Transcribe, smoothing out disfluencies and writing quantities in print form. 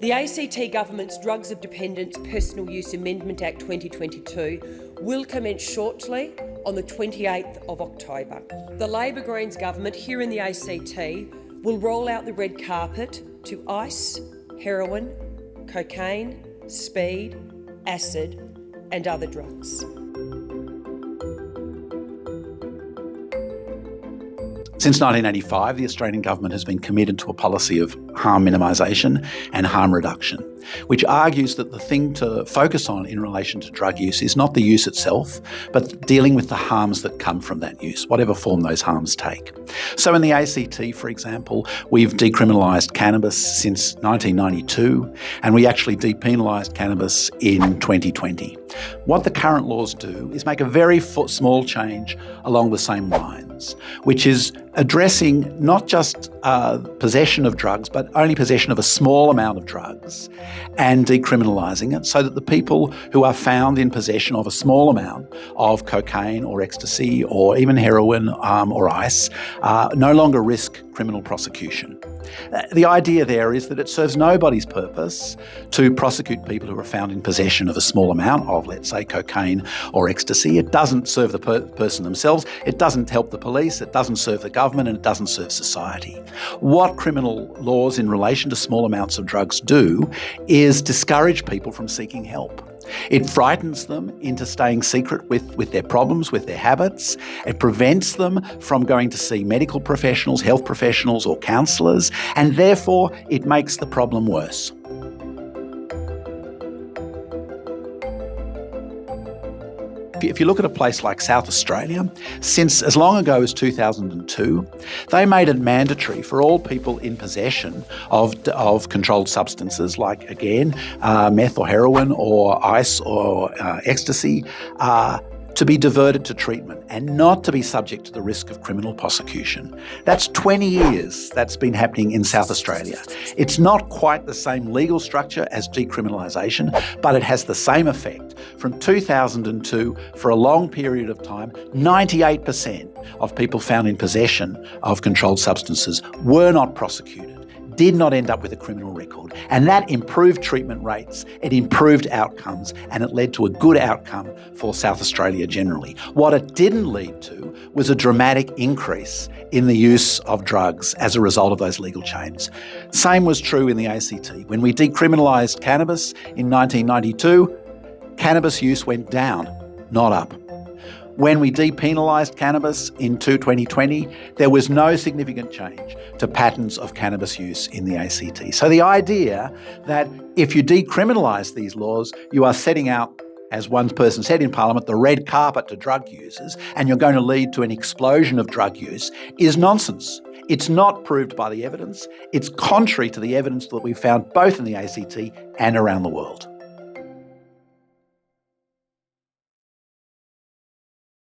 The ACT Government's Drugs of Dependence Personal Use Amendment Act 2022 will commence shortly on the 28th of October. The Labor Greens government here in the ACT will roll out the red carpet to ice, heroin, cocaine, speed, acid and other drugs. Since 1985, the Australian government has been committed to a policy of harm minimisation and harm reduction, which argues that the thing to focus on in relation to drug use is not the use itself, but dealing with the harms that come from that use, whatever form those harms take. So in the ACT, for example, we've decriminalised cannabis since 1992, and we actually depenalised cannabis in 2020. What the current laws do is make a very small change along the same lines, which is addressing not just possession of drugs, but only possession of a small amount of drugs and decriminalising it so that the people who are found in possession of a small amount of cocaine or ecstasy or even heroin or ice no longer risk criminal prosecution. The idea there is that it serves nobody's purpose to prosecute people who are found in possession of a small amount of, let's say, cocaine or ecstasy. It doesn't serve the person themselves, it doesn't help the police, it doesn't serve the government, and it doesn't serve society. What criminal laws in relation to small amounts of drugs do is discourage people from seeking help. It frightens them into staying secret with their problems, with their habits. It prevents them from going to see medical professionals, health professionals or counsellors, and therefore it makes the problem worse. If you look at a place like South Australia, since as long ago as 2002, they made it mandatory for all people in possession of controlled substances like, again, meth or heroin or ice or ecstasy, to be diverted to treatment and not to be subject to the risk of criminal prosecution. That's 20 years that's been happening in South Australia. It's not quite the same legal structure as decriminalisation, but it has the same effect. From 2002, for a long period of time, 98% of people found in possession of controlled substances were not prosecuted, did not end up with a criminal record. And that improved treatment rates, it improved outcomes, and it led to a good outcome for South Australia generally. What it didn't lead to was a dramatic increase in the use of drugs as a result of those legal changes. Same was true in the ACT. When we decriminalised cannabis in 1992, cannabis use went down, not up. When we depenalised cannabis in 2020, there was no significant change to patterns of cannabis use in the ACT. So the idea that if you decriminalise these laws, you are setting out, as one person said in Parliament, the red carpet to drug users, and you're going to lead to an explosion of drug use, is nonsense. It's not proved by the evidence. It's contrary to the evidence that we've found both in the ACT and around the world.